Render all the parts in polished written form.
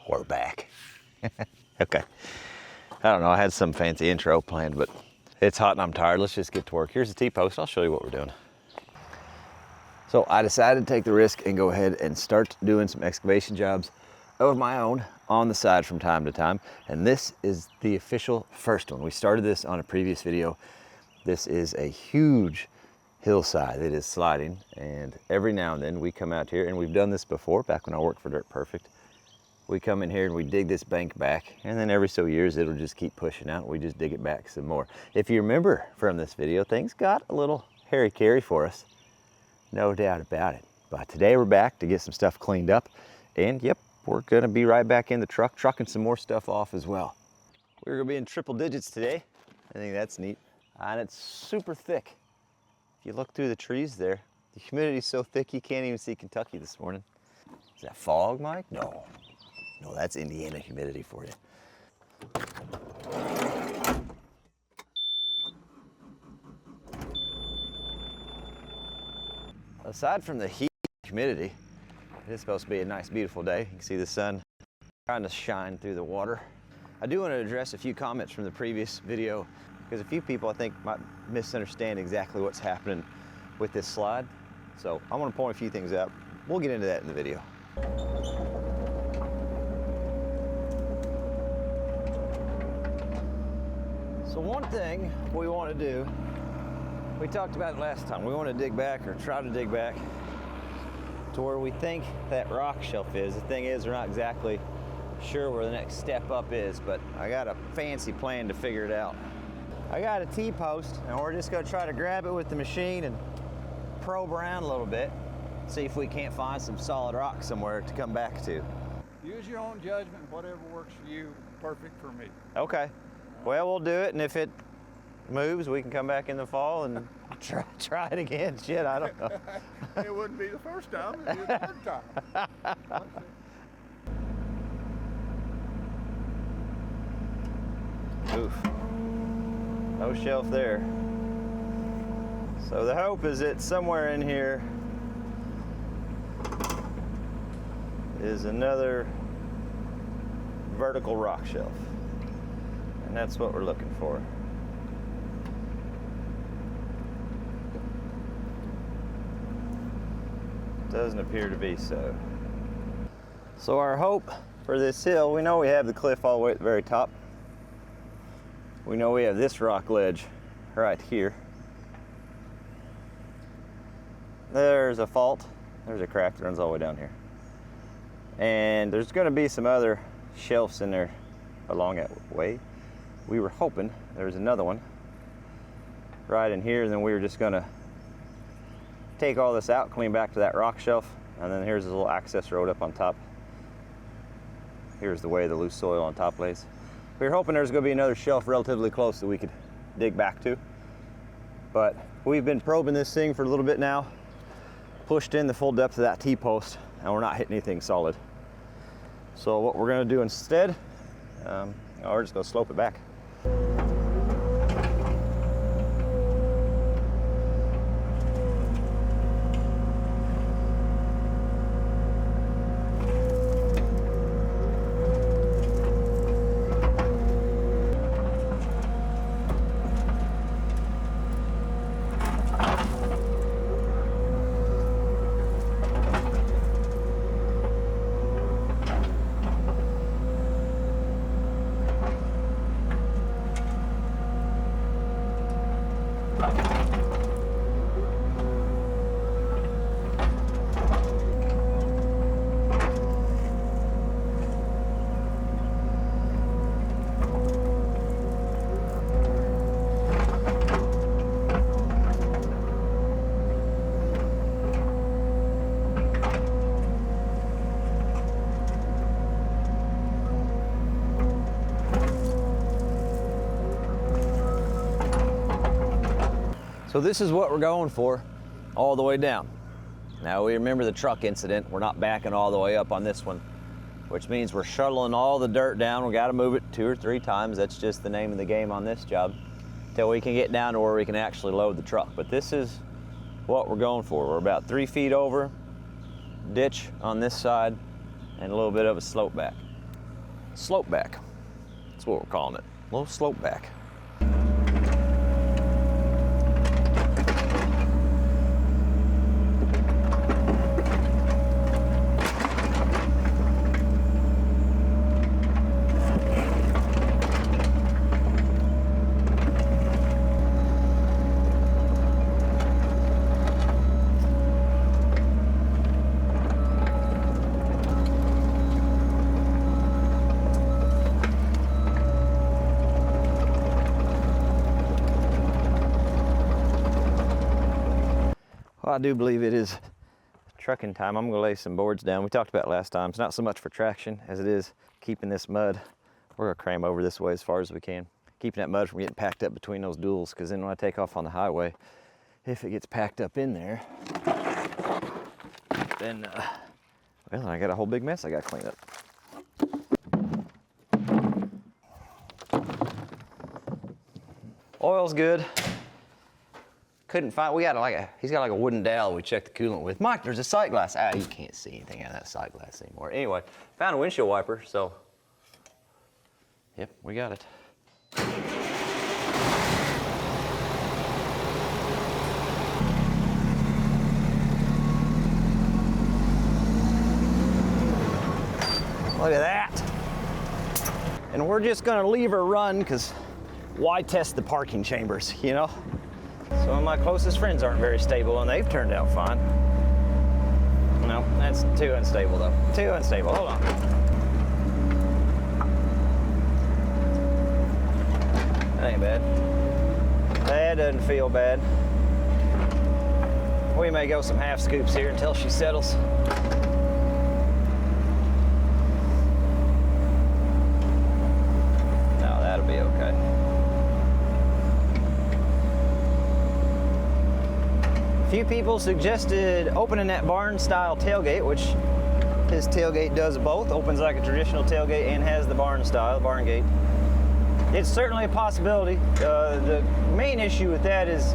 We're back. Okay. I don't know, I had some fancy intro planned, but it's hot and I'm tired. Let's just get to work. Here's the T-post. I'll show you what we're doing. So I decided to take the risk and go ahead and start doing some excavation jobs of my own on the side from time to time. And this is the official first one. We started this on a previous video. This is a huge hillside. It is sliding, and every now and then we come out here, and we've done this before back when I worked for Dirt Perfect. We come in here and we dig this bank back, and then every so years it'll just keep pushing out. We just dig it back some more. If you remember from this video, things got a little hairy-carry for us. No doubt about it. But today we're back to get some stuff cleaned up, and yep, we're gonna be right back in the truck, trucking some more stuff off as well. We're gonna be in triple digits today. I think that's neat. And it's super thick. If you look through the trees there, the humidity's so thick you can't even see Kentucky this morning. Is that fog, Mike? No. No, that's Indiana humidity for you. Aside from the heat and humidity, it's supposed to be a nice, beautiful day. You can see the sun trying to shine through the water. I do want to address a few comments from the previous video, because a few people I think might misunderstand exactly what's happening with this slide. So I want to point a few things out. We'll get into that in the video. So one thing we want to do, we talked about it last time, we want to dig back, or try to dig back to where we think that rock shelf is. The thing is, we're not exactly sure where the next step up is, but I got a fancy plan to figure it out. I got a T-post, and we're just going to try to grab it with the machine and probe around a little bit, see if we can't find some solid rock somewhere to come back to. Use your own judgment. Whatever works for you, perfect for me. Okay. Well, we'll do it, and if it moves, we can come back in the fall and try it again. Shit, I don't know. It wouldn't be the first time, it'd be the third time. Oof. No shelf there. So the hope is that somewhere in here is another vertical rock shelf. And that's what we're looking for. Doesn't appear to be so. So our hope for this hill, we know we have the cliff all the way at the very top. We know we have this rock ledge right here. There's a fault. There's a crack that runs all the way down here. And there's going to be some other shelves in there along that way. We were hoping there's another one right in here, and then we were just going to take all this out, clean back to that rock shelf, and then here's a little access road up on top. Here's the way the loose soil on top lays. We were hoping there's going to be another shelf relatively close that we could dig back to. But we've been probing this thing for a little bit now, pushed in the full depth of that T-post, and we're not hitting anything solid. So what we're going to do instead, we're just going to slope it back. So this is what we're going for all the way down. Now we remember the truck incident. We're not backing all the way up on this one, which means we're shuttling all the dirt down. We got to move it 2 or 3 times. That's just the name of the game on this job, till we can get down to where we can actually load the truck. But this is what we're going for. We're about 3 feet over, ditch on this side, and a little bit of a slope back. slope back. That's what we're calling it, a little slope back. Well, I do believe it is trucking time. I'm gonna lay some boards down. We talked about it last time. It's not so much for traction as it is keeping this mud. We're gonna cram over this way as far as we can. Keeping that mud from getting packed up between those duals, because then when I take off on the highway, if it gets packed up in there, then, well, I got a whole big mess I gotta clean up. Oil's good. Couldn't find, he's got like a wooden dowel we checked the coolant with. Mike, there's a sight glass. Ah, you can't see anything out of that sight glass anymore. Anyway, found a windshield wiper, so, yep, we got it. Look at that. And we're just gonna leave her run, because why test the parking chambers, you know? Some of my closest friends aren't very stable, and they've turned out fine. No, that's too unstable though. Too unstable, hold on. That ain't bad. That doesn't feel bad. We may go some half scoops here until she settles. No, that'll be okay. Few people suggested opening that barn style tailgate, which his tailgate does both, opens like a traditional tailgate and has the barn style, barn gate. It's certainly a possibility. The main issue with that is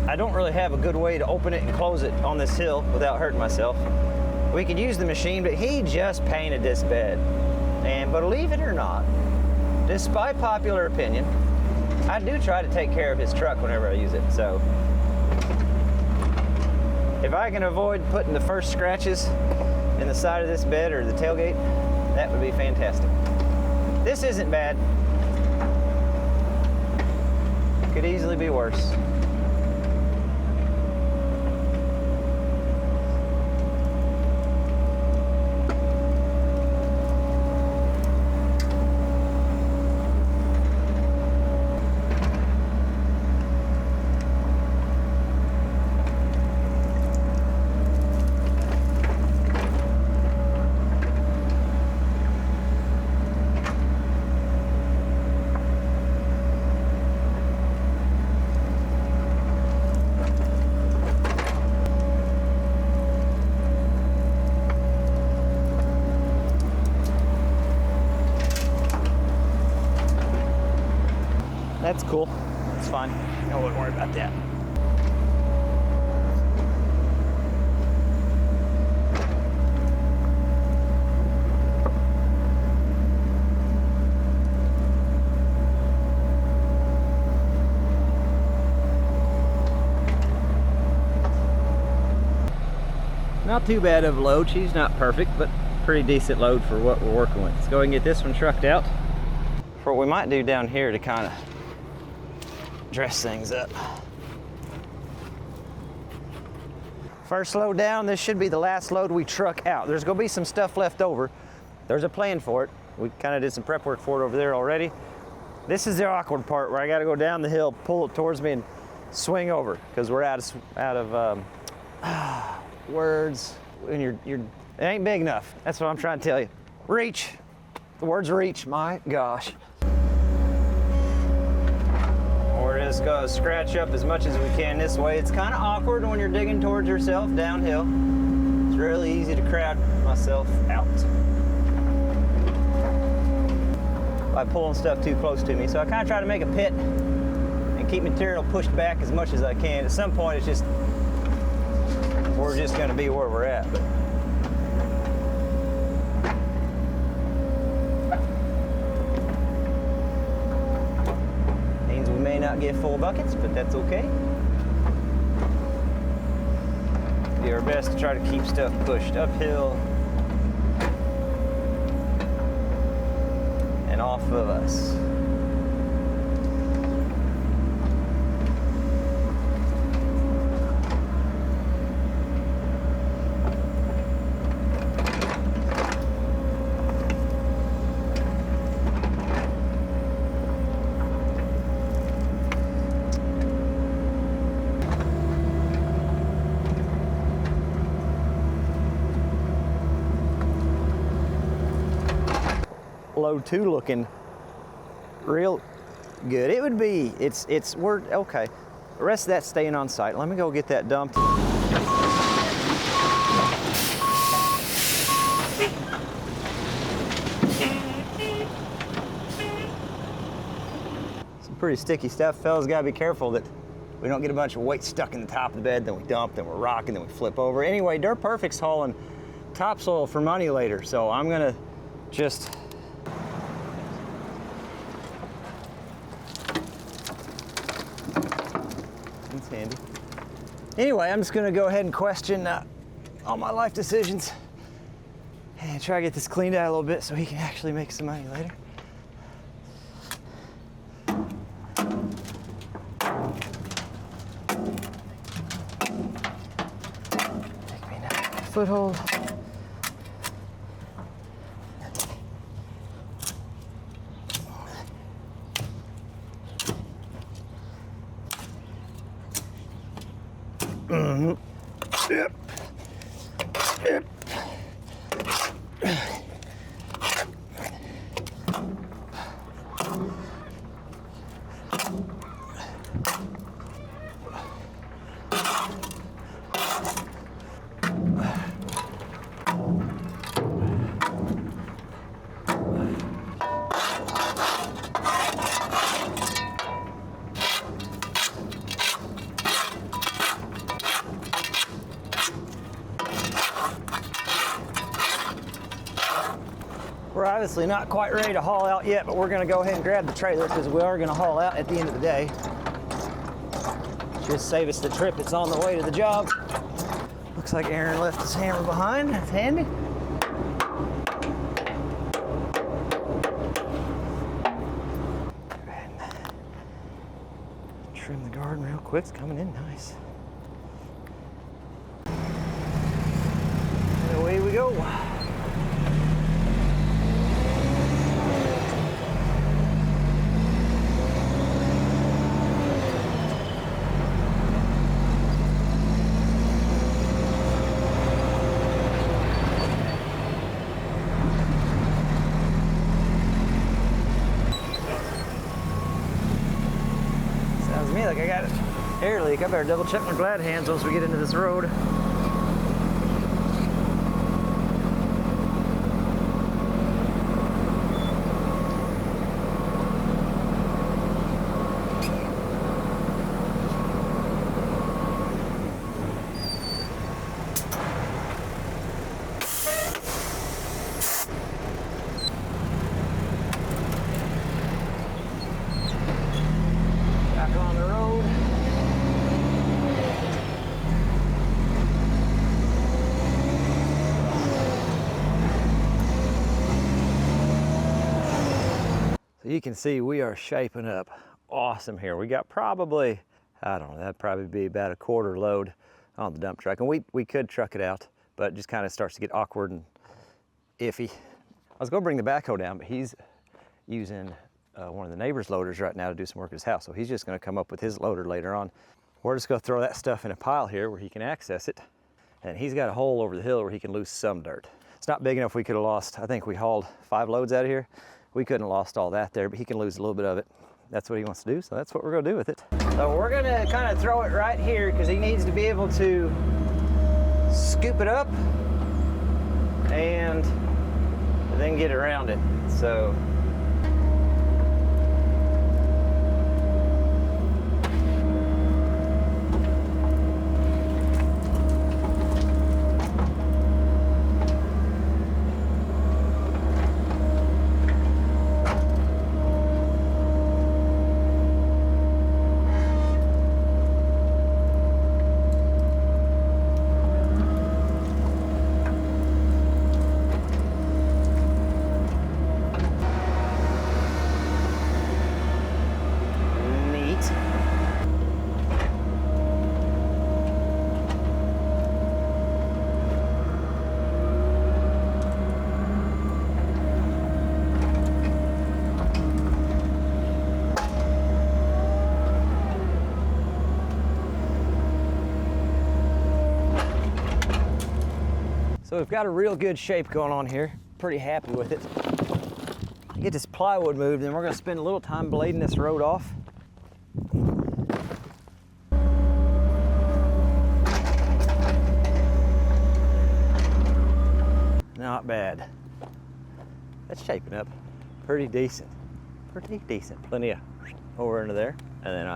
I don't really have a good way to open it and close it on this hill without hurting myself. We could use the machine, but he just painted this bed. And believe it or not, despite popular opinion, I do try to take care of his truck whenever I use it, so if I can avoid putting the first scratches in the side of this bed or the tailgate, that would be fantastic. This isn't bad. Could easily be worse. That's cool. It's fine. I wouldn't worry about that. Not too bad of a load. She's not perfect, but pretty decent load for what we're working with. Let's go ahead and get this one trucked out. For what we might do down here to kind of dress things up. First load down, this should be the last load we truck out. There's gonna be some stuff left over. There's a plan for it. We kind of did some prep work for it over there already. This is the awkward part where I gotta go down the hill, pull it towards me and swing over, because we're out of words. When it ain't big enough. That's what I'm trying to tell you. Reach. The words reach, my gosh. We're just gonna scratch up as much as we can this way. It's kind of awkward when you're digging towards yourself downhill. It's really easy to crowd myself out by pulling stuff too close to me. So I kind of try to make a pit and keep material pushed back as much as I can. At some point, we're just gonna be where we're at. But get full buckets, but that's okay. Do our best to try to keep stuff pushed uphill and off of us. Load 2 looking real good. It would be, we're okay. The rest of that's staying on site. Let me go get that dumped. Some pretty sticky stuff. Fellas, gotta be careful that we don't get a bunch of weight stuck in the top of the bed, then we dump, then we're rocking, then we flip over. Anyway, Dirt Perfect's hauling topsoil for money later, so I'm gonna just handy. Anyway, I'm just gonna go ahead and question all my life decisions and try to get this cleaned out a little bit so he can actually make some money later. Take me now. Foothold. Yep. Yep. We're obviously not quite ready to haul out yet, but we're gonna go ahead and grab the trailer because we are gonna haul out at the end of the day. Just save us the trip. It's on the way to the job. Looks like Aaron left his hammer behind. That's handy. Trim the garden real quick. It's coming in nice. And away we go. Sounds to me like I got an air leak. I better double check my glad hands once we get into this road. Back on the road. So you can see we are shaping up awesome here. We got probably, I don't know, that'd probably be about a quarter load on the dump truck. And we could truck it out, but it just kind of starts to get awkward and iffy. I was gonna bring the backhoe down, but he's using one of the neighbor's loaders right now to do some work at his house. So he's just gonna come up with his loader later on. We're just gonna throw that stuff in a pile here where he can access it. And he's got a hole over the hill where he can lose some dirt. It's not big enough we could have lost, I think we hauled 5 loads out of here. We couldn't have lost all that there, but he can lose a little bit of it. That's what he wants to do, so that's what we're gonna do with it. So we're gonna kind of throw it right here because he needs to be able to scoop it up and then get around it. So So we've got a real good shape going on here. Pretty happy with it. Get this plywood moved, and we're gonna spend a little time blading this road off. Not bad. That's shaping up pretty decent. Pretty decent. Plenty of over into there, and then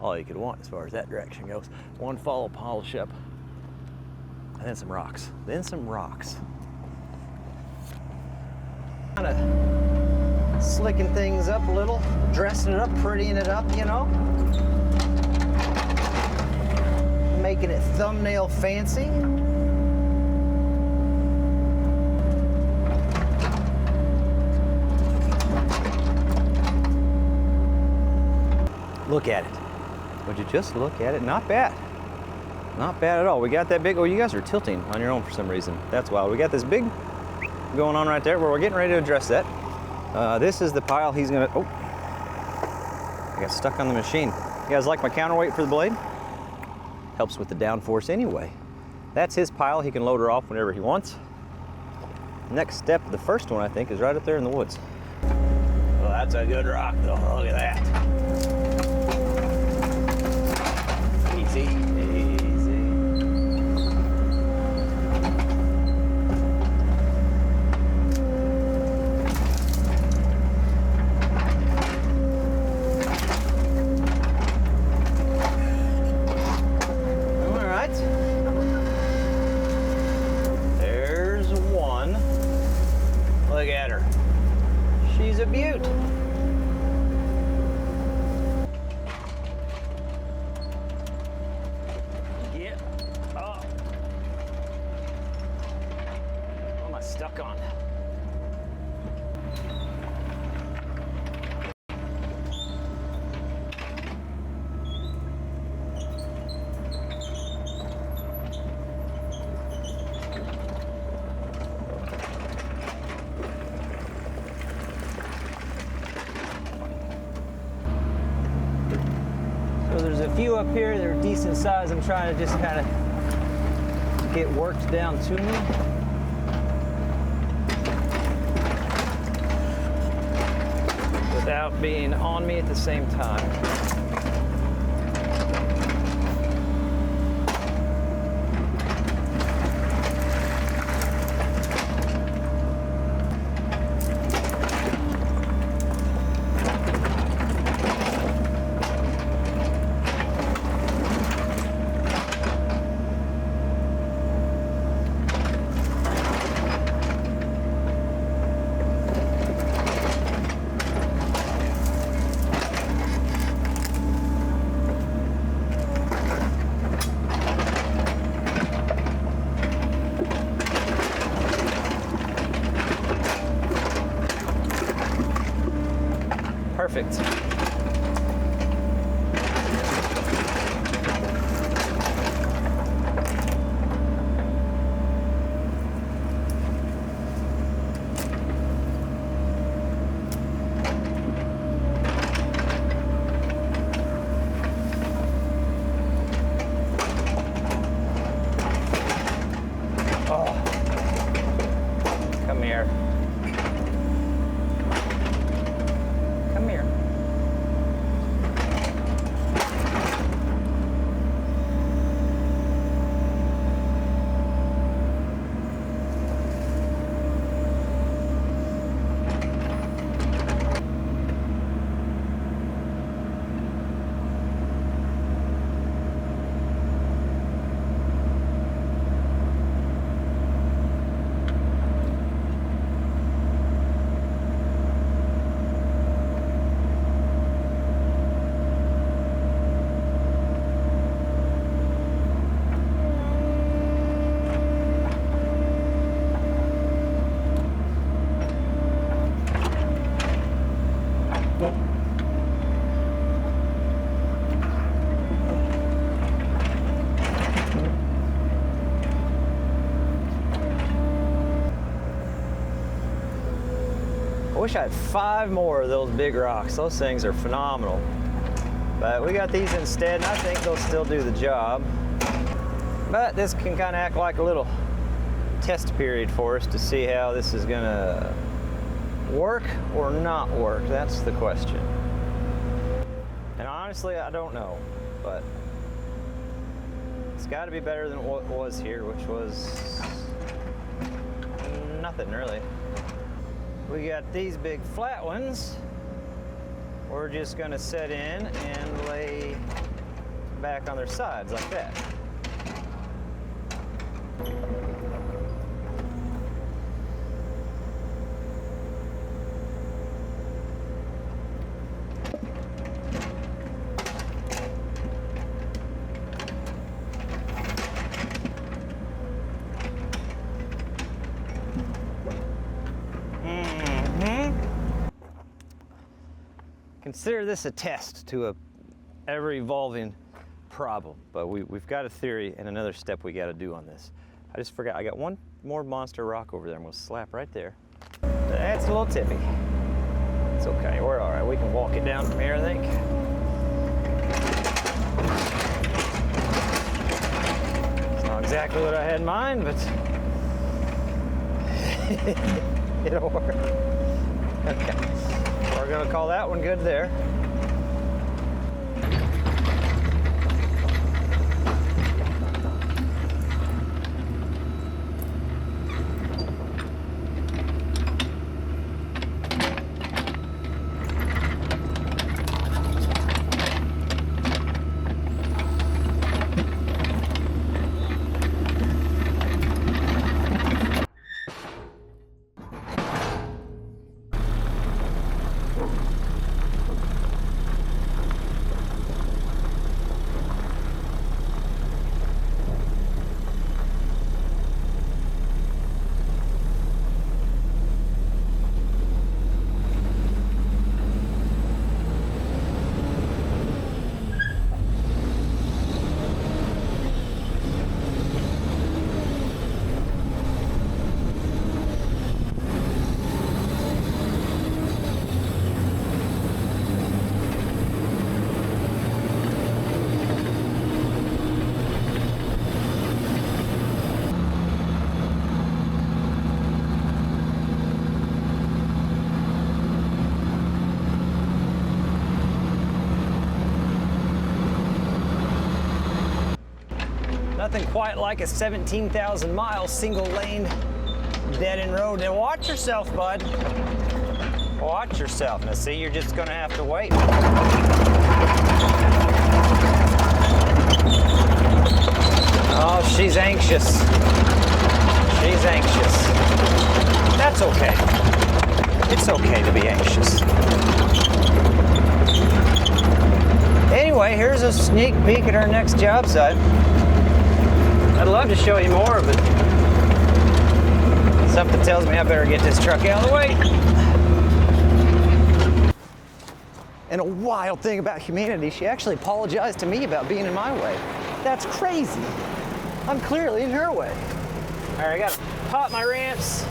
all you could want as far as that direction goes. One follow polish up, and then some rocks. Then some rocks. Kind of slicking things up a little, dressing it up, prettying it up, you know. Making it thumbnail fancy. Look at it. Would you just look at it? Not bad. Not bad at all. We got that big, oh, you guys are tilting on your own for some reason. That's wild. We got this big going on right there where we're getting ready to address that. This is the pile he's gonna, oh, I got stuck on the machine. You guys like my counterweight for the blade? Helps with the downforce anyway. That's his pile. He can load her off whenever he wants. Next step, the first one I think, is right up there in the woods. Well, that's a good rock though. Look at that. Easy, easy. All right. There's one. Look at her. She's a beaut. Stuck on. So there's a few up here that are decent size. I'm trying to just kind of get worked down to me. Without being on me at the same time. Perfect. Oh. Come here. Come here. I wish I had 5 more of those big rocks. Those things are phenomenal. But we got these instead, and I think they'll still do the job. But this can kind of act like a little test period for us to see how this is gonna work or not work. That's the question. And honestly, I don't know, but it's got to be better than what was here, which was nothing really. We got these big flat ones. We're just gonna set in and lay back on their sides like that. Consider this a test to a ever-evolving problem, but we've got a theory and another step we got to do on this. I just forgot, I got one more monster rock over there. I'm going to slap right there. That's a little tippy. It's okay, we're all right. We can walk it down from here, I think. It's not exactly what I had in mind, but it'll work. Okay. We're gonna call that one good there. Nothing quite like a 17,000 mile single lane dead end road. Now watch yourself, bud. Watch yourself. Now see, you're just gonna have to wait. Oh, she's anxious. She's anxious. That's okay. It's okay to be anxious. Anyway, here's a sneak peek at our next job site. I'd love to show you more, but something tells me I better get this truck out of the way. And a wild thing about humanity, she actually apologized to me about being in my way. That's crazy. I'm clearly in her way. All right, I gotta pop my ramps.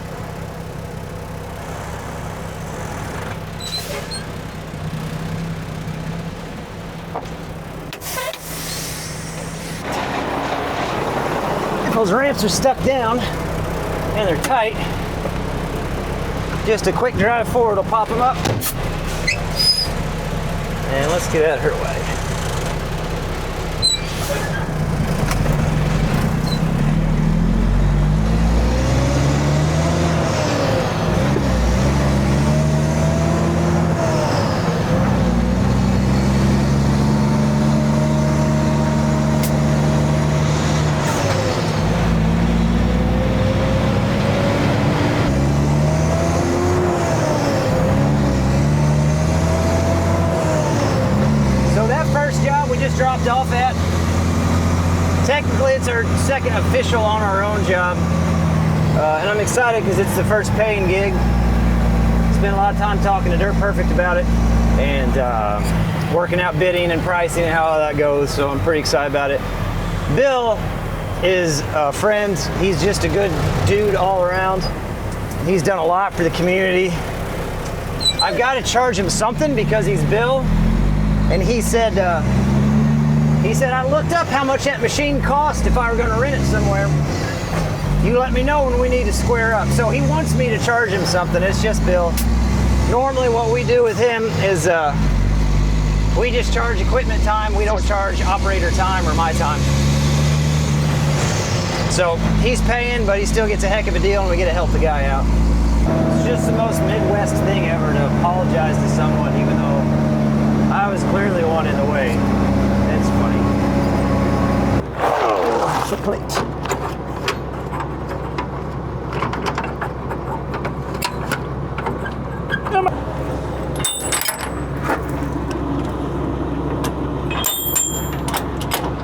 Those ramps are stuck down and they're tight. Just a quick drive forward will pop them up. And let's get out of her way. Dropped off at. Technically, it's our second official on our own job, and I'm excited because it's the first paying gig. Spent a lot of time talking to Dirt Perfect about it, and working out bidding and pricing and how that goes. So I'm pretty excited about it. Bill is a friend. He's just a good dude all around. He's done a lot for the community. I've got to charge him something because he's Bill, and he said. He said, I looked up how much that machine cost if I were going to rent it somewhere. you let me know when we need to square up. So he wants me to charge him something. It's just Bill. Normally what we do with him is we just charge equipment time. We don't charge operator time or my time. So he's paying, but he still gets a heck of a deal, and we get to help the guy out. It's just the most Midwest thing ever to apologize to someone, even though I was clearly one in the way. It's funny. Oh, the plate.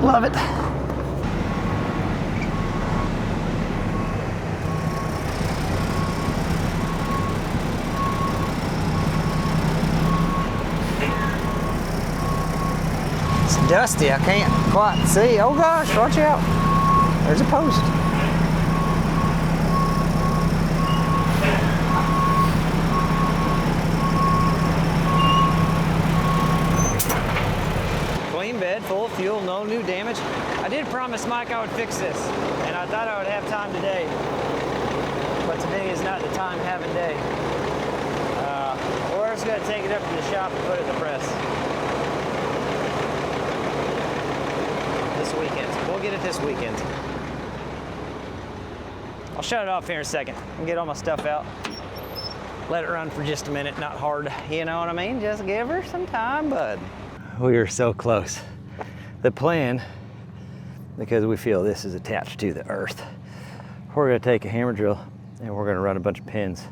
Love it. It's dusty, I can't quite see. Oh gosh, watch out. There's a post. Clean bed, full of fuel, no new damage. I did promise Mike I would fix this, and I thought I would have time today. But today is not the time having day. We're just gonna take it up to the shop and put it in the press. This weekend. We'll get it this weekend. I'll shut it off here in a second and get all my stuff out. Let it run for just a minute, not hard, you know what I mean? Just give her some time, bud. We are so close. The plan, because we feel this is attached to the earth, we're gonna take a hammer drill and we're gonna run a bunch of pins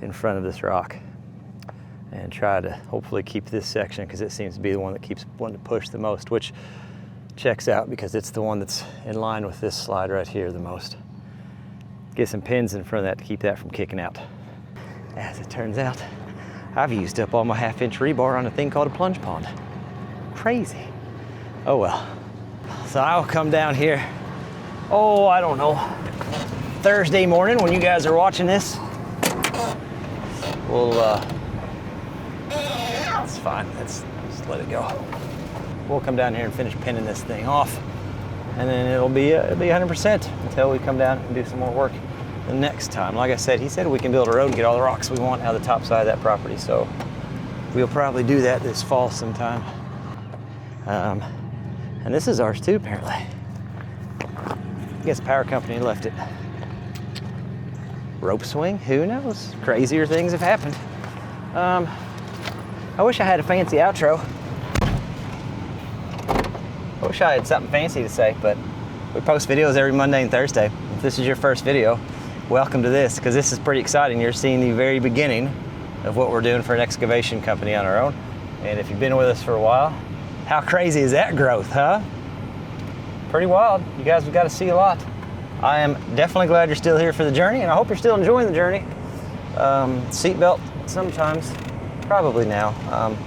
in front of this rock and try to hopefully keep this section, because it seems to be the one that keeps wanting to push the most, which checks out because it's the one that's in line with this slide right here the most. Get some pins in front of that to keep that from kicking out. As it turns out, I've used up all my 1/2-inch rebar on a thing called a plunge pond. Crazy. Oh well. So I'll come down here, oh, I don't know, Thursday morning when you guys are watching this. We'll, it's fine, let's just let it go. We'll come down here and finish pinning this thing off, and then it'll be 100% until we come down and do some more work the next time. Like I said, he said we can build a road and get all the rocks we want out of the top side of that property, so we'll probably do that this fall sometime. And this is ours too, apparently. I guess the power company left it. Rope swing, who knows? Crazier things have happened. I wish I had a fancy outro. I wish I had something fancy to say, but we post videos every Monday and Thursday. If this is your first video, welcome to this, because this is pretty exciting. You're seeing the very beginning of what we're doing for an excavation company on our own. And if you've been with us for a while, how crazy is that growth, huh? Pretty wild. You guys have got to see a lot. I am definitely glad you're still here for the journey, and I hope you're still enjoying the journey. Seatbelt sometimes, probably now.